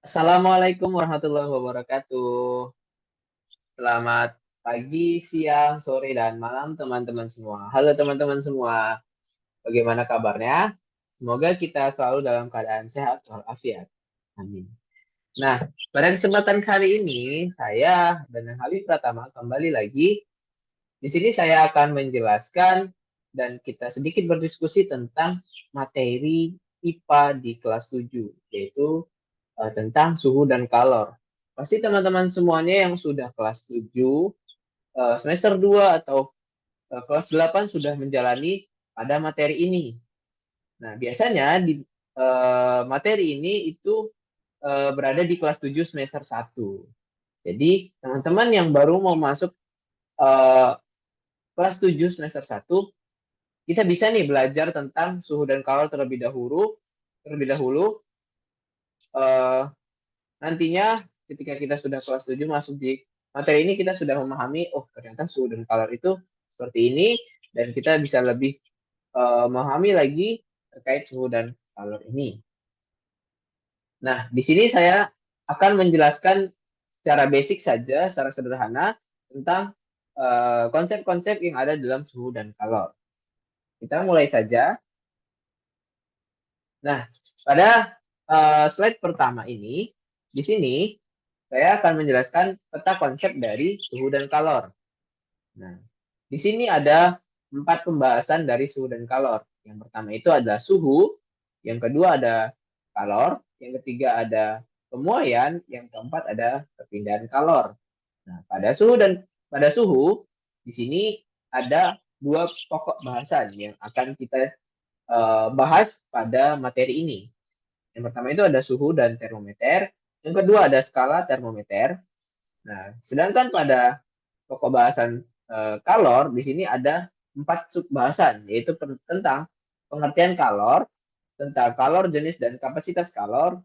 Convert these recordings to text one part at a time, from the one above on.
Assalamualaikum warahmatullahi wabarakatuh. Selamat pagi, siang, sore, dan malam teman-teman semua. Halo teman-teman semua, bagaimana kabarnya? Semoga kita selalu dalam keadaan sehat walafiat. Amin. Nah, pada kesempatan kali ini, saya dan Habib Pratama kembali lagi. Di sini saya akan menjelaskan dan kita sedikit berdiskusi tentang materi IPA di kelas 7, yaitu tentang suhu dan kalor. Pasti teman-teman semuanya yang sudah kelas 7, semester 2 atau kelas 8 sudah menjalani pada materi ini. Nah, biasanya di materi ini itu berada di kelas 7 semester 1. Jadi, teman-teman yang baru mau masuk eh, kelas 7 semester 1, kita bisa nih belajar tentang suhu dan kalor terlebih dahulu eh, nantinya ketika kita sudah kelas 7 masuk di materi ini kita sudah memahami oh ternyata suhu dan kalor itu seperti ini dan kita bisa lebih memahami lagi terkait suhu dan kalor ini. Nah, di sini saya akan menjelaskan secara basic saja, secara sederhana tentang konsep-konsep yang ada dalam suhu dan kalor. Kita mulai saja. Nah, pada slide pertama ini, di sini saya akan menjelaskan peta konsep dari suhu dan kalor. Nah, di sini ada 4 pembahasan dari suhu dan kalor. Yang pertama itu adalah suhu, yang kedua ada kalor, yang ketiga ada pemuaian, yang keempat ada perpindahan kalor. Nah, pada suhu di sini ada dua pokok bahasan yang akan kita bahas pada materi ini. Yang pertama itu ada suhu dan termometer, yang kedua ada skala termometer. Nah, sedangkan pada pokok bahasan kalor di sini ada 4 sub bahasan, yaitu tentang pengertian kalor, tentang kalor jenis dan kapasitas kalor,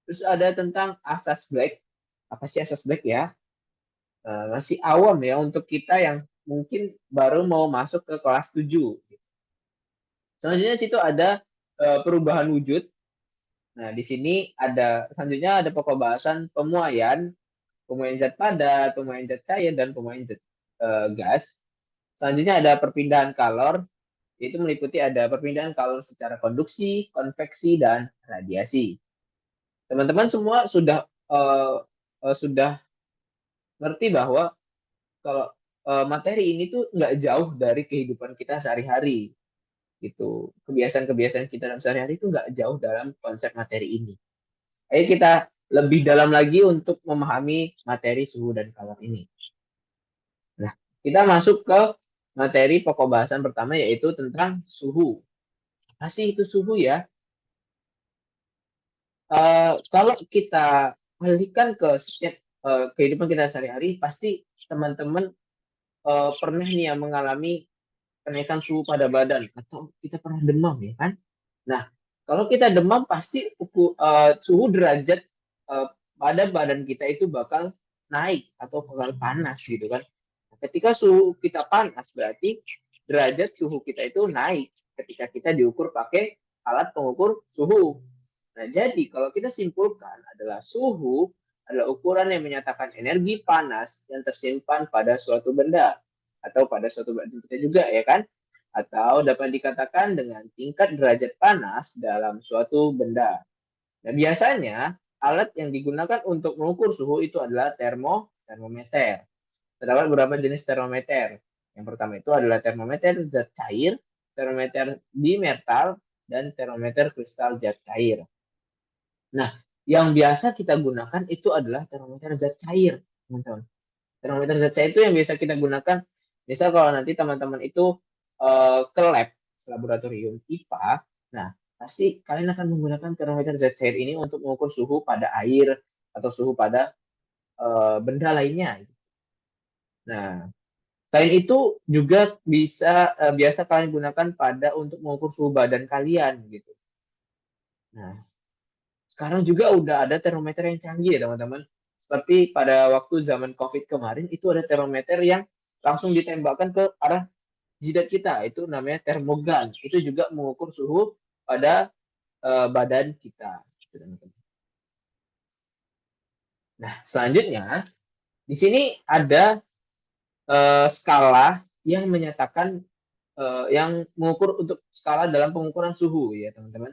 terus ada tentang asas Black. Apa sih asas Black ya? Masih awam ya untuk kita yang mungkin baru mau masuk ke kelas 7. Selanjutnya situ ada perubahan wujud. Nah, di sini ada selanjutnya ada pokok bahasan pemuaian, pemuaian zat padat, pemuaian zat cair, dan pemuaian zat gas. Selanjutnya ada perpindahan kalor, yaitu meliputi ada perpindahan kalor secara konduksi, konveksi, dan radiasi. Teman-teman semua sudah ngerti bahwa kalau materi ini tuh nggak jauh dari kehidupan kita sehari-hari, gitu. Kebiasaan-kebiasaan kita dalam sehari-hari itu nggak jauh dalam konsep materi ini. Ayo kita lebih dalam lagi untuk memahami materi suhu dan kalor ini. Nah, kita masuk ke materi pokok bahasan pertama yaitu tentang suhu. Apa sih itu suhu ya? Kalau kita alihkan ke setiap kehidupan kita sehari-hari, pasti teman-teman pernah nih yang mengalami kenaikan suhu pada badan atau kita pernah demam ya kan? Nah, kalau kita demam pasti suhu derajat eh, pada badan kita itu bakal naik atau bakal panas gitu kan. Ketika suhu kita panas berarti derajat suhu kita itu naik ketika kita diukur pakai alat pengukur suhu. Nah, jadi kalau kita simpulkan adalah suhu adalah ukuran yang menyatakan energi panas yang tersimpan pada suatu benda atau pada suatu badan kita juga ya kan? Atau dapat dikatakan dengan tingkat derajat panas dalam suatu benda. Nah, biasanya alat yang digunakan untuk mengukur suhu itu adalah termometer. Terdapat beberapa jenis termometer. Yang pertama itu adalah termometer zat cair, termometer bimetal, dan termometer kristal zat cair. Nah, yang biasa kita gunakan itu adalah termometer zat cair, teman-teman. Termometer zat cair itu yang biasa kita gunakan. Misal kalau nanti teman-teman itu ke lab, laboratorium IPA, nah pasti kalian akan menggunakan termometer zat cair ini untuk mengukur suhu pada air atau suhu pada benda lainnya. Nah, selain itu juga biasa kalian gunakan pada untuk mengukur suhu badan kalian gitu. Nah, sekarang juga udah ada termometer yang canggih ya teman-teman. Seperti pada waktu zaman COVID kemarin itu ada termometer yang langsung ditembakkan ke arah jidat kita. Itu namanya termogan. Itu juga mengukur suhu pada badan kita. Gitu, teman-teman. Nah, selanjutnya di sini ada skala yang menyatakan yang mengukur untuk skala dalam pengukuran suhu ya teman-teman.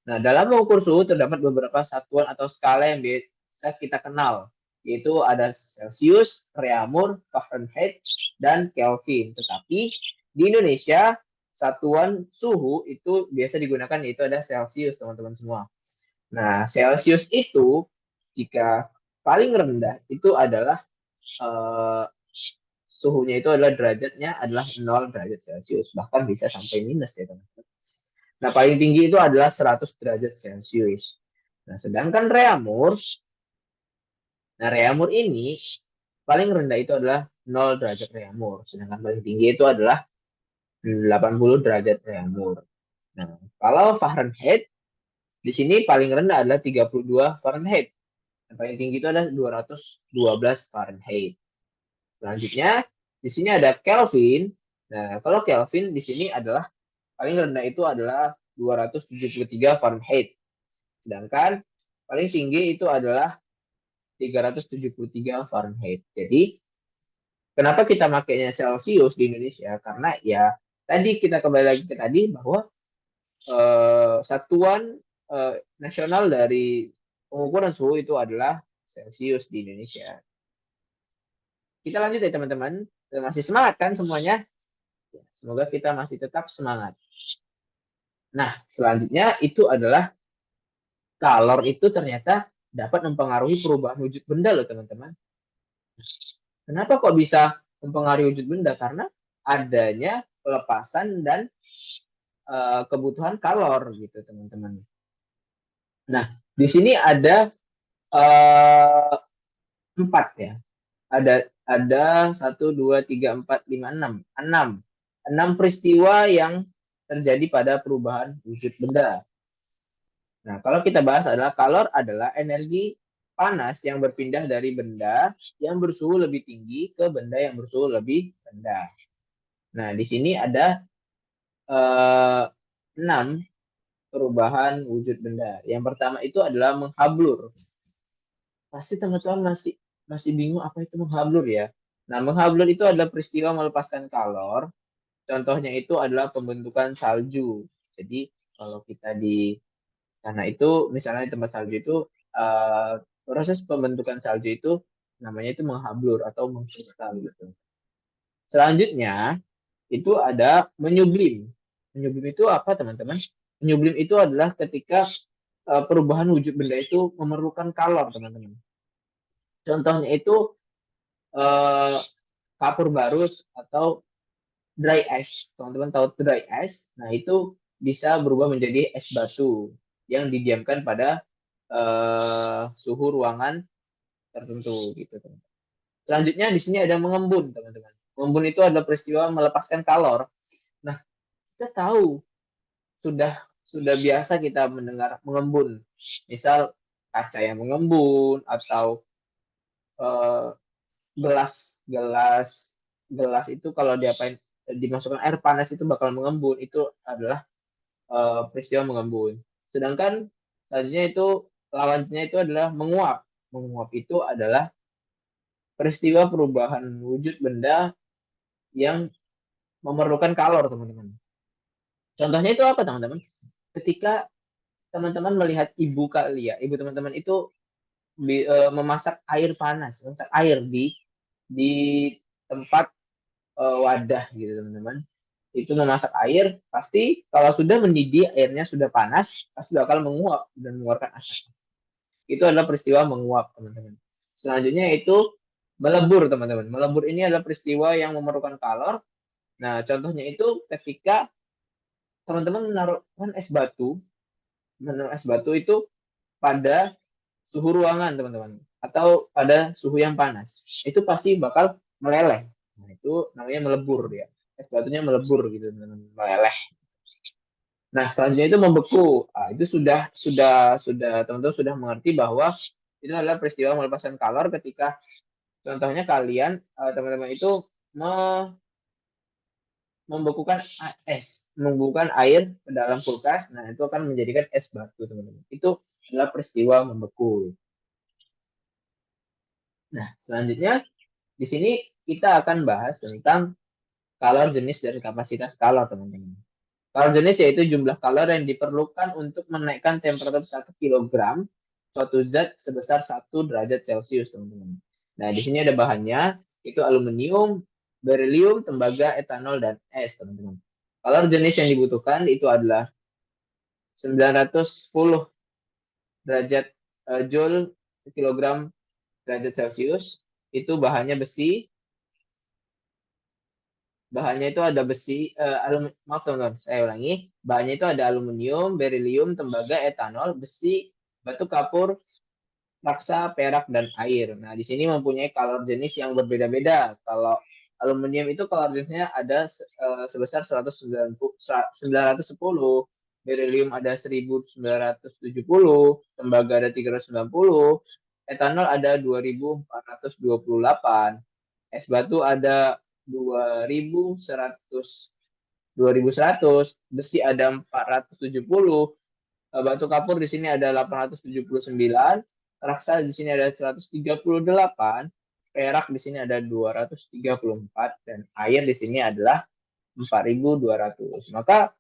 Nah, dalam mengukur suhu terdapat beberapa satuan atau skala yang biasa kita kenal, yaitu ada Celsius, Reaumur, Fahrenheit, dan Kelvin. Tetapi di Indonesia satuan suhu itu biasa digunakan yaitu ada Celsius teman-teman semua. Nah, Celsius itu jika paling rendah itu adalah eh, suhunya itu adalah derajatnya adalah 0 derajat Celcius, bahkan bisa sampai minus ya teman-teman. Nah, paling tinggi itu adalah 100 derajat Celcius. Nah, sedangkan Reaumur, nah Reaumur ini paling rendah itu adalah 0 derajat Reaumur, sedangkan paling tinggi itu adalah 80 derajat Reaumur. Nah, kalau Fahrenheit di sini paling rendah adalah 32 Fahrenheit. Dan paling tinggi itu adalah 212 Fahrenheit. Selanjutnya, di sini ada Kelvin. Nah, kalau Kelvin di sini adalah paling rendah itu adalah 273 Fahrenheit. Sedangkan paling tinggi itu adalah 373 Fahrenheit. Jadi, kenapa kita makainya Celsius di Indonesia? Karena ya tadi kita kembali lagi ke tadi bahwa satuan nasional dari pengukuran suhu itu adalah Celsius di Indonesia. Kita lanjut ya teman-teman. Masih semangat kan semuanya? Semoga kita masih tetap semangat. Nah, selanjutnya itu adalah kalor itu ternyata dapat mempengaruhi perubahan wujud benda loh teman-teman. Kenapa kok bisa mempengaruhi wujud benda? Karena adanya pelepasan dan kebutuhan kalor gitu teman-teman. Nah, di sini ada uh, 4 ya. Ada 1, 2, 3, 4, 5, 6. 6 peristiwa yang terjadi pada perubahan wujud benda. Nah, kalau kita bahas adalah kalor adalah energi panas yang berpindah dari benda yang bersuhu lebih tinggi ke benda yang bersuhu lebih rendah. Nah, di sini ada 6 perubahan wujud benda. Yang pertama itu adalah menghablur. Pasti teman-teman masih masih bingung apa itu menghablur ya. Nah, menghablur itu adalah peristiwa melepaskan kalor. Contohnya itu adalah pembentukan salju. Jadi, kalau kita di sana itu, misalnya di tempat salju itu, proses pembentukan salju itu namanya itu menghablur atau mengkristal gitu. Selanjutnya, itu ada menyublim. Menyublim itu apa, teman-teman? Menyublim itu adalah ketika perubahan wujud benda itu memerlukan kalor, teman-teman. Contohnya itu uh, kapur barus atau dry ice. Teman-teman tahu dry ice? Nah, itu bisa berubah menjadi es batu yang didiamkan pada suhu ruangan tertentu gitu, teman. Selanjutnya di sini ada mengembun, teman-teman. Mengembun itu adalah peristiwa melepaskan kalor. Nah, kita tahu sudah biasa kita mendengar mengembun. Misal kaca yang mengembun atau eh, gelas gelas gelas itu kalau diapain dimasukkan air panas itu bakal mengembun. Itu adalah peristiwa mengembun. Sedangkan selanjutnya itu lawannya itu adalah menguap. Menguap itu adalah peristiwa perubahan wujud benda yang memerlukan kalor, teman-teman. Contohnya itu apa, teman-teman? Ketika teman-teman melihat ibu kali ya, ibu teman-teman itu memasak air panas, memasak air di tempat wadah gitu, teman-teman. Itu memasak air, pasti kalau sudah mendidih, airnya sudah panas, pasti bakal menguap dan mengeluarkan asap. Itu adalah peristiwa menguap, teman-teman. Selanjutnya itu melebur, teman-teman. Melebur ini adalah peristiwa yang memerlukan kalor. Nah, contohnya itu ketika teman-teman menaruhkan es batu, menaruh es batu itu pada suhu ruangan, teman-teman, atau pada suhu yang panas. Itu pasti bakal meleleh. Nah, itu namanya melebur ya. Es batunya melebur gitu, teman-teman, meleleh. Nah, selanjutnya itu membeku. Nah, itu sudah teman-teman sudah mengerti bahwa itu adalah peristiwa melepaskan kalor ketika contohnya kalian teman-teman itu membekukan membekukan air ke dalam kulkas. Nah, itu akan menjadikan es batu, teman-teman. Itu adalah peristiwa membeku. Nah, selanjutnya di sini kita akan bahas tentang kalor, jenis, dan kapasitas kalor, teman-teman. Kalor jenis yaitu jumlah kalor yang diperlukan untuk menaikkan temperatur 1 kg suatu zat sebesar 1 derajat Celcius, teman-teman. Nah, di sini ada bahannya, itu aluminium, berilium, tembaga, etanol, dan es, teman-teman. Kalor jenis yang dibutuhkan itu adalah 910 derajat Joule kilogram derajat Celcius. Itu bahannya besi. Bahannya itu ada besi, maaf teman-teman, saya ulangi. Bahannya itu ada aluminium, berilium, tembaga, etanol, besi, batu kapur, raksa, perak, dan air. Nah, di sini mempunyai kalor jenis yang berbeda-beda. Kalau aluminium itu kalor jenisnya ada sebesar 910, berilium ada 1970, tembaga ada 390, etanol ada 2428, es batu ada 2100, besi ada 470, batu kapur di sini ada 879, raksa di sini ada 138, perak di sini ada 234, dan air di sini adalah 4200. Maka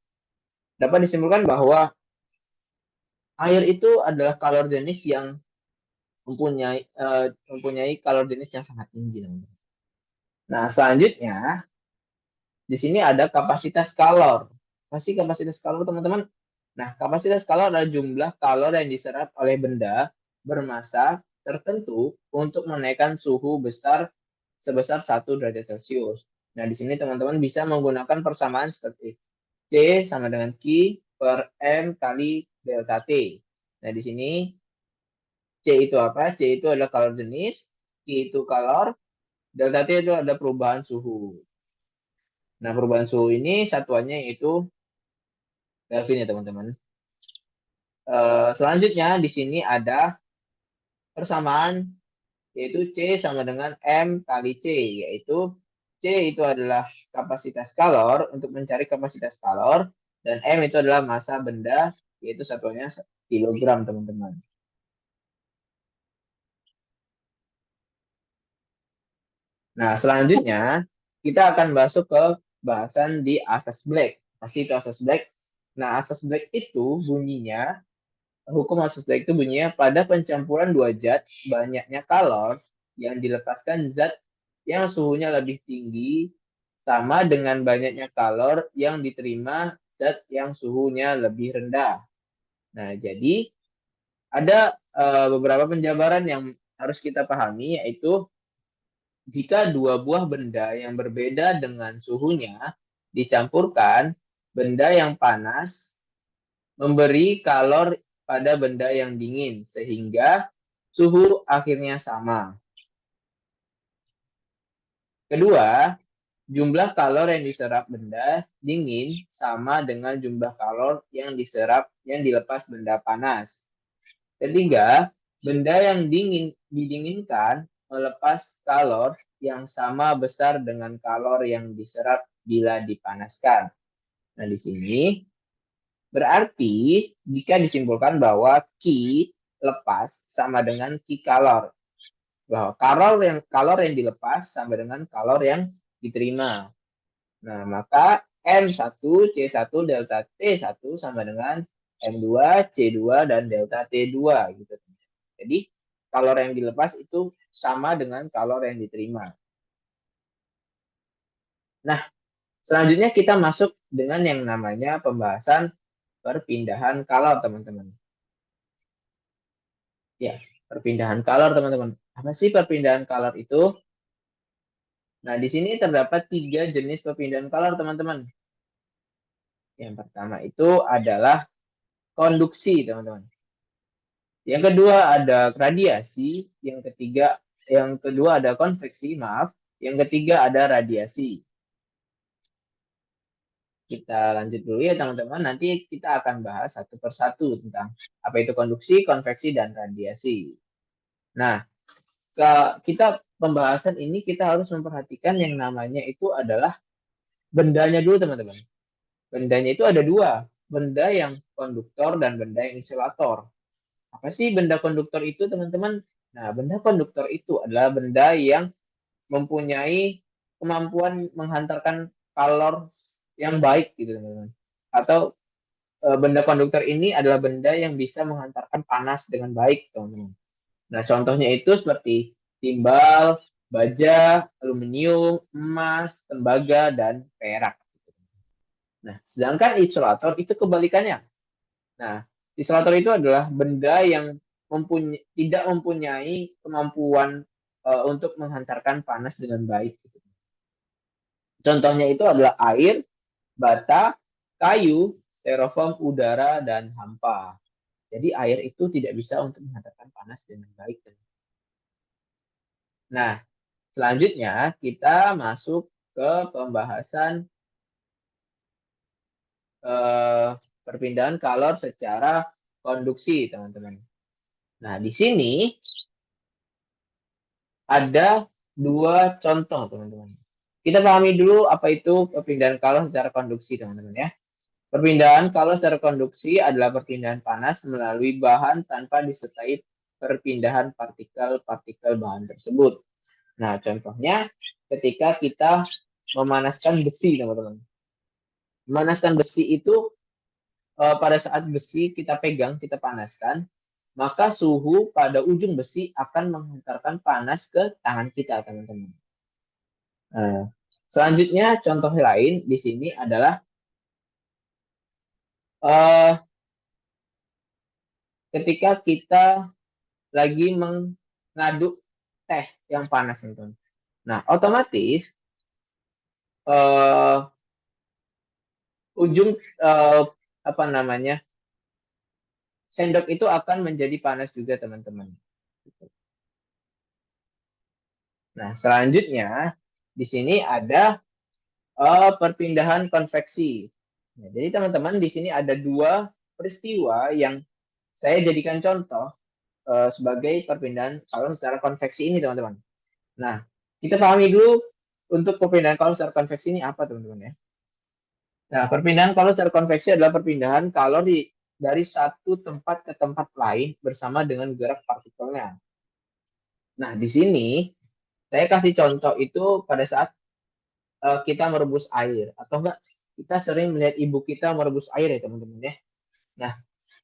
dapat disimpulkan bahwa air itu adalah kalor jenis yang mempunyai kalor jenis yang sangat tinggi. Nah, selanjutnya di sini ada kapasitas kalor. Masih kapasitas kalor, teman-teman. Nah, kapasitas kalor adalah jumlah kalor yang diserap oleh benda bermassa tertentu untuk menaikkan suhu sebesar 1 derajat Celcius. Nah, di sini teman-teman bisa menggunakan persamaan seperti C sama dengan Q per M kali delta T. Nah, di sini C itu apa? C itu adalah kalor jenis, Q itu kalor, delta T itu ada perubahan suhu. Nah, perubahan suhu ini satuannya yaitu Kelvin ya, teman-teman. Selanjutnya di sini ada persamaan yaitu C sama dengan M kali C, yaitu C itu adalah kapasitas kalor untuk mencari kapasitas kalor, dan M itu adalah massa benda, yaitu satuannya kilogram, teman-teman. Nah, selanjutnya kita akan masuk ke bahasan di asas Black. Masih itu asas Black. Nah, asas Black itu bunyinya, hukum asas Black itu bunyinya pada pencampuran dua zat, banyaknya kalor yang dilepaskan zat yang suhunya lebih tinggi sama dengan banyaknya kalor yang diterima zat yang suhunya lebih rendah. Nah, jadi ada beberapa penjabaran yang harus kita pahami, yaitu jika dua buah benda yang berbeda dengan suhunya dicampurkan, benda yang panas memberi kalor pada benda yang dingin, sehingga suhu akhirnya sama. Kedua, jumlah kalor yang diserap benda dingin sama dengan jumlah kalor yang dilepas benda panas. Ketiga, benda yang didinginkan melepas kalor yang sama besar dengan kalor yang diserap bila dipanaskan. Nah, di sini berarti jika disimpulkan bahwa Q lepas sama dengan Q kalor. Bahwa kalor yang dilepas sama dengan kalor yang diterima. Nah, maka M1, C1, delta T1 sama dengan M2, C2, dan delta T2 gitu. Jadi, kalor yang dilepas itu sama dengan kalor yang diterima. Nah, selanjutnya kita masuk dengan yang namanya pembahasan perpindahan kalor, teman-teman. Ya, perpindahan kalor, teman-teman. Apa sih perpindahan kalor itu? Nah, di sini terdapat 3 jenis perpindahan kalor, teman-teman. Yang pertama itu adalah konduksi, teman-teman. Yang kedua ada radiasi, yang kedua ada konveksi, maaf. Yang ketiga ada radiasi. Kita lanjut dulu ya, teman-teman. Nanti kita akan bahas satu persatu tentang apa itu konduksi, konveksi, dan radiasi. Nah, kita pembahasan ini kita harus memperhatikan yang namanya itu adalah bendanya dulu, teman-teman. Bendanya itu ada dua, benda yang konduktor dan benda yang insulator. Apa sih benda konduktor itu, teman-teman? Nah, benda konduktor itu adalah benda yang mempunyai kemampuan menghantarkan kalor yang baik gitu teman-teman. Atau benda konduktor ini adalah benda yang bisa menghantarkan panas dengan baik teman-teman. Nah, contohnya itu seperti timbal, baja, aluminium, emas, tembaga, dan perak. Nah, sedangkan isolator itu kebalikannya. Nah, isolator itu adalah benda yang tidak mempunyai kemampuan untuk menghantarkan panas dengan baik. Contohnya itu adalah air, bata, kayu, styrofoam, udara, dan hampa. Jadi air itu tidak bisa untuk menghantarkan panas dengan baik. Nah, selanjutnya kita masuk ke pembahasan perpindahan kalor secara konduksi, teman-teman. Nah, di sini ada dua contoh, teman-teman. Kita pahami dulu apa itu perpindahan kalor secara konduksi, teman-teman ya. Perpindahan kalor secara konduksi adalah perpindahan panas melalui bahan tanpa disertai perpindahan partikel-partikel bahan tersebut. Nah, contohnya ketika kita memanaskan besi, teman-teman. Memanaskan besi itu pada saat besi kita pegang, kita panaskan, maka suhu pada ujung besi akan menghantarkan panas ke tangan kita, teman-teman. Nah, selanjutnya contoh lain di sini adalah uh, ketika kita lagi mengaduk teh yang panas, teman-teman. Nah, otomatis uh, ujung apa namanya sendok itu akan menjadi panas juga, teman-teman. Nah, selanjutnya di sini ada perpindahan konveksi. Nah, jadi teman-teman di sini ada dua peristiwa yang saya jadikan contoh sebagai perpindahan kalor secara konveksi ini, teman-teman. Nah, kita pahami dulu untuk perpindahan kalor secara konveksi ini apa, teman-teman ya. Nah, perpindahan kalor secara konveksi adalah perpindahan kalor dari satu tempat ke tempat lain bersama dengan gerak partikelnya. Nah, di sini saya kasih contoh itu pada saat kita merebus air atau enggak kita sering melihat ibu kita merebus air ya teman-teman ya. Nah,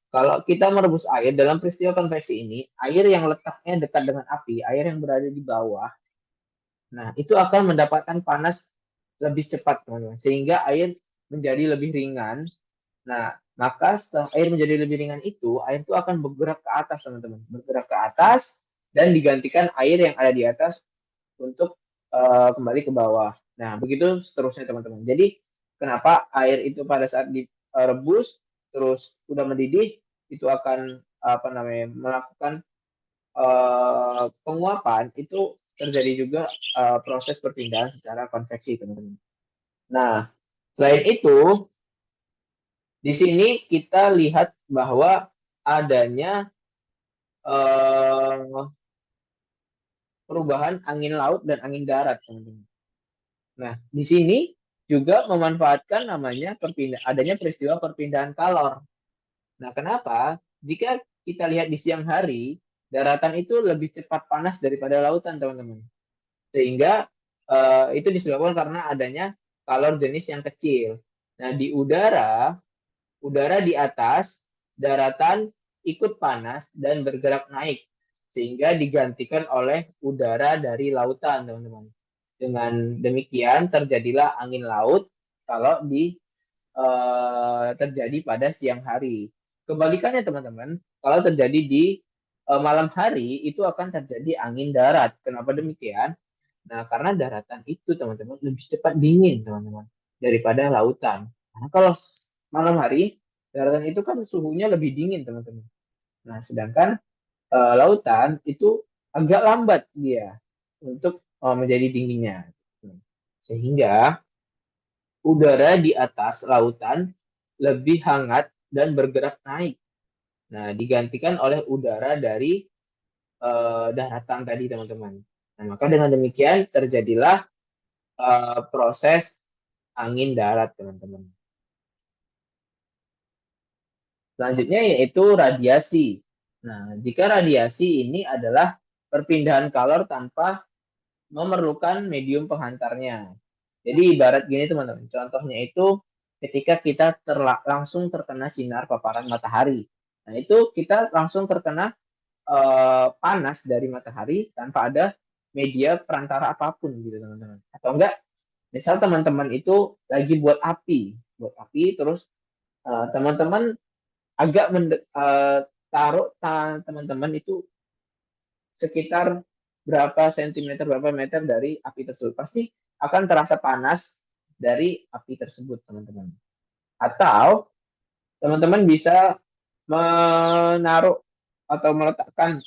kalau kita merebus air dalam peristiwa konveksi ini, air yang letaknya dekat dengan api, air yang berada di bawah, nah itu akan mendapatkan panas lebih cepat teman-teman, sehingga air menjadi lebih ringan. Nah, maka setelah air menjadi lebih ringan itu, air itu akan bergerak ke atas teman-teman, bergerak ke atas dan digantikan air yang ada di atas untuk kembali ke bawah. Nah, begitu seterusnya teman-teman. Jadi, kenapa air itu pada saat direbus terus udah mendidih itu akan apa namanya melakukan penguapan itu terjadi juga proses perpindahan secara konveksi, teman-teman. Nah, selain itu di sini kita lihat bahwa adanya perubahan angin laut dan angin darat, teman-teman. Nah, di sini juga memanfaatkan namanya adanya peristiwa perpindahan kalor. Nah, kenapa? Jika kita lihat di siang hari, daratan itu lebih cepat panas daripada lautan, teman-teman. Sehingga itu disebabkan karena adanya kalor jenis yang kecil. Nah, di udara di atas, daratan ikut panas dan bergerak naik. Sehingga digantikan oleh udara dari lautan, teman-teman. Dengan demikian terjadilah angin laut kalau terjadi pada siang hari. Kebalikannya teman-teman, kalau terjadi di malam hari itu akan terjadi angin darat. Kenapa demikian? Nah, karena daratan itu teman-teman lebih cepat dingin teman-teman daripada lautan. Karena kalau malam hari daratan itu kan suhunya lebih dingin teman-teman. Nah, sedangkan lautan itu agak lambat dia untuk menjadi dinginnya. Sehingga udara di atas lautan lebih hangat dan bergerak naik. Nah, digantikan oleh udara dari daratan tadi, teman-teman. Nah, maka dengan demikian terjadilah proses angin darat, teman-teman. Selanjutnya yaitu radiasi. Nah, jika radiasi ini adalah perpindahan color tanpa memerlukan medium penghantarnya. Jadi ibarat gini teman-teman, contohnya itu ketika kita langsung terkena sinar paparan matahari. Nah itu kita langsung terkena panas dari matahari tanpa ada media perantara apapun gitu teman-teman. Atau enggak, misal teman-teman itu lagi buat api terus teman-teman agak taruh teman-teman itu sekitar berapa sentimeter, berapa meter dari api tersebut. Pasti akan terasa panas dari api tersebut, teman-teman. Atau teman-teman bisa menaruh atau meletakkan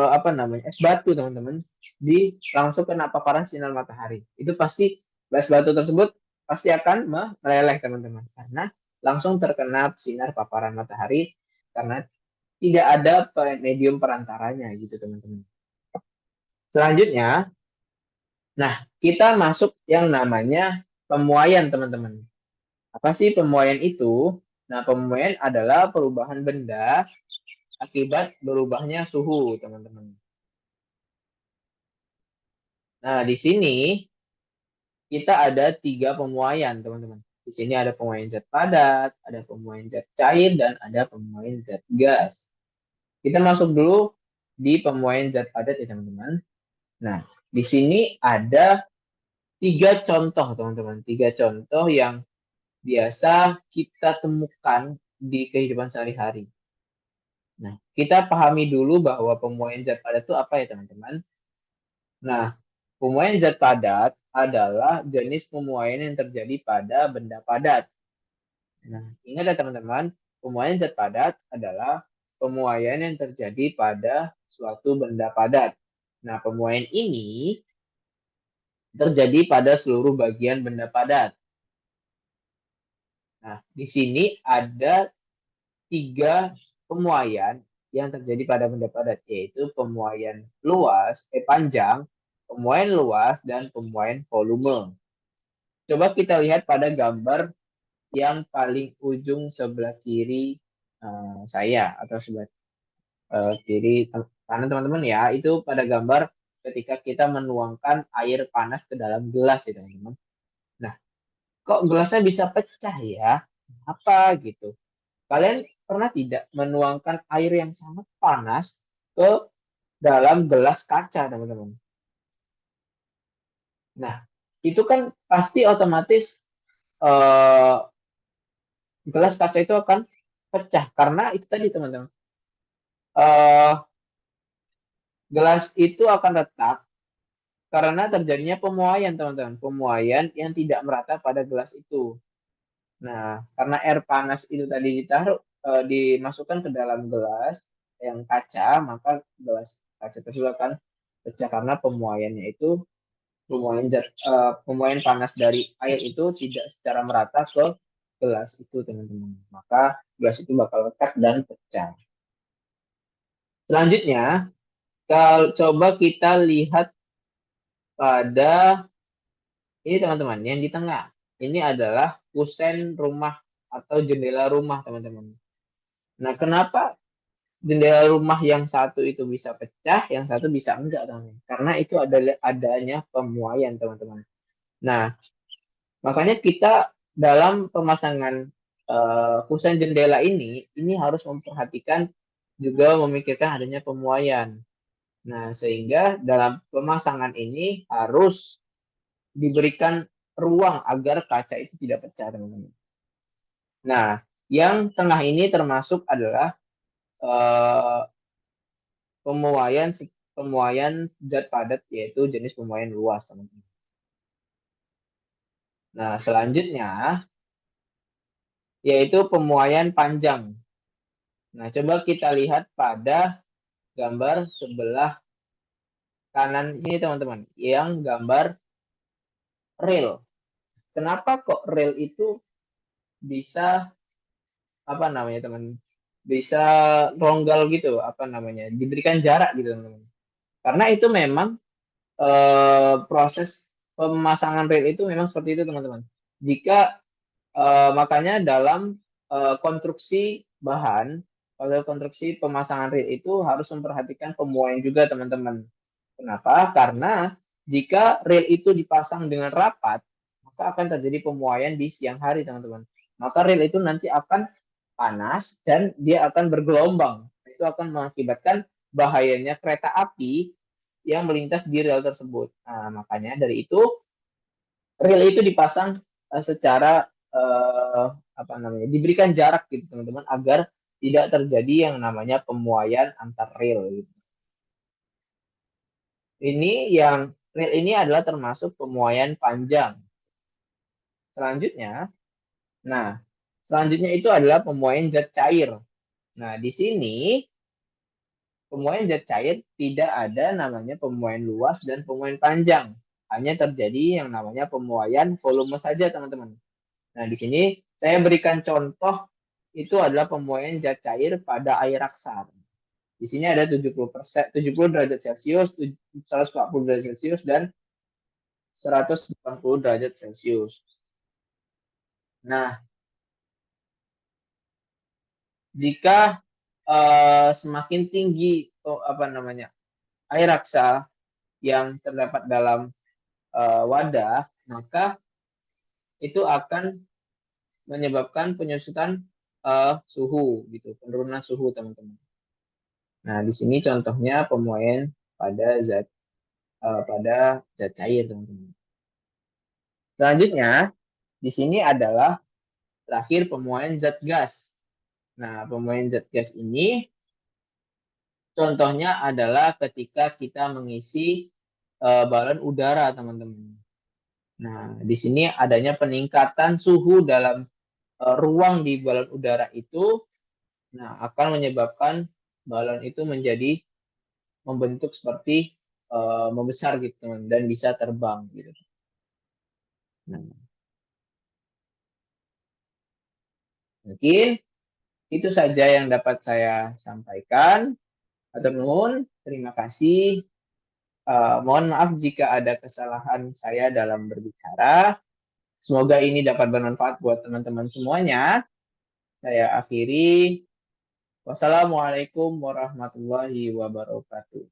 apa namanya es batu teman-teman di langsung kena paparan sinar matahari. Itu pasti es batu tersebut pasti akan meleleh teman-teman karena langsung terkena sinar paparan matahari karena tidak ada medium perantaranya gitu teman-teman. Selanjutnya, nah kita masuk yang namanya pemuaian teman-teman. Apa sih pemuaian itu? Nah pemuaian adalah perubahan benda akibat berubahnya suhu teman-teman. Nah di sini kita ada 3 pemuaian teman-teman. Di sini ada pemuaian zat padat, ada pemuaian zat cair, dan ada pemuaian zat gas. Kita masuk dulu di pemuaian zat padat ya teman-teman. Nah, di sini ada 3 contoh teman-teman. 3 contoh yang biasa kita temukan di kehidupan sehari-hari. Nah, kita pahami dulu bahwa pemuaian zat padat itu apa ya teman-teman. Nah, pemuaian zat padat adalah jenis pemuaian yang terjadi pada benda padat. Nah, ingat ya teman-teman, pemuaian zat padat adalah pemuaian yang terjadi pada suatu benda padat. Nah, pemuaian ini terjadi pada seluruh bagian benda padat. Nah, di sini ada 3 pemuaian yang terjadi pada benda padat, yaitu pemuaian panjang, pemuaian luas, dan pemuaian volume. Coba kita lihat pada gambar yang paling ujung sebelah kiri saya atau sebelah kiri kanan teman-teman ya, itu pada gambar ketika kita menuangkan air panas ke dalam gelas ya teman-teman. Nah, kok gelasnya bisa pecah ya? Apa gitu? Kalian pernah tidak menuangkan air yang sangat panas ke dalam gelas kaca, teman-teman? Nah, itu kan pasti otomatis eh, gelas kaca itu akan pecah karena itu tadi, teman-teman. Eh, Gelas itu akan retak karena terjadinya pemuaian, teman-teman. Pemuaian yang tidak merata pada gelas itu. Nah, karena air panas itu tadi dimasukkan ke dalam gelas yang kaca, maka gelas kaca tersebut akan pecah karena pemuaiannya itu pemuaian panas dari air itu tidak secara merata ke gelas itu, teman-teman. Maka gelas itu bakal retak dan pecah. Selanjutnya, kalau coba kita lihat pada ini teman-teman, yang di tengah. Ini adalah kusen rumah atau jendela rumah, teman-teman. Nah, kenapa jendela rumah yang satu itu bisa pecah, yang satu bisa enggak, teman-teman? Karena itu adalah adanya pemuaian, teman-teman. Nah, makanya kita dalam pemasangan kusen jendela ini harus memperhatikan juga memikirkan adanya pemuaian. Nah, sehingga dalam pemasangan ini harus diberikan ruang agar kaca itu tidak pecah, teman-teman. Nah, yang tengah ini termasuk adalah eh, pemuaian pemuaian zat padat, yaitu jenis pemuaian luas, teman-teman. Nah, selanjutnya yaitu pemuaian panjang. Nah, coba kita lihat pada gambar sebelah kanan ini, teman-teman, yang gambar rel. Kenapa kok rel itu bisa apa namanya, teman? Bisa ronggal gitu, apa namanya? Diberikan jarak gitu, teman-teman. Karena itu memang proses pemasangan rel itu memang seperti itu, teman-teman. Jika makanya dalam konstruksi bahan Kalau konstruksi pemasangan rel itu harus memperhatikan pemuaian juga teman-teman. Kenapa? Karena jika rel itu dipasang dengan rapat, maka akan terjadi pemuaian di siang hari teman-teman. Maka rel itu nanti akan panas dan dia akan bergelombang. Itu akan mengakibatkan bahayanya kereta api yang melintas di rel tersebut. Nah, makanya dari itu rel itu dipasang secara apa namanya, diberikan jarak gitu teman-teman agar tidak terjadi yang namanya pemuaian antar rel gitu. Ini yang rel ini adalah termasuk pemuaian panjang. Selanjutnya, nah, selanjutnya itu adalah pemuaian zat cair. Nah, di sini pemuaian zat cair tidak ada namanya pemuaian luas dan pemuaian panjang. Hanya terjadi yang namanya pemuaian volume saja, teman-teman. Nah, di sini saya berikan contoh itu adalah pemuaian zat cair pada air raksa. Di sini ada 70%, 70 derajat Celcius, 140 derajat Celcius, dan 180 derajat Celcius. Nah, jika semakin tinggi apa namanya air raksa yang terdapat dalam wadah, maka itu akan menyebabkan penyusutan suhu gitu, penurunan suhu teman-teman. Nah, di sini contohnya pemuaian pada zat cair teman-teman. Selanjutnya di sini adalah terakhir pemuaian zat gas. Nah, pemuaian zat gas ini contohnya adalah ketika kita mengisi balon udara teman-teman. Nah, di sini adanya peningkatan suhu dalam ruang di balon udara itu, nah akan menyebabkan balon itu menjadi membentuk seperti membesar gitu teman dan bisa terbang gitu. Nah, mungkin itu saja yang dapat saya sampaikan. Atur nuhun, terima kasih. Mohon maaf jika ada kesalahan saya dalam berbicara. Semoga ini dapat bermanfaat buat teman-teman semuanya. Saya akhiri. Wassalamualaikum warahmatullahi wabarakatuh.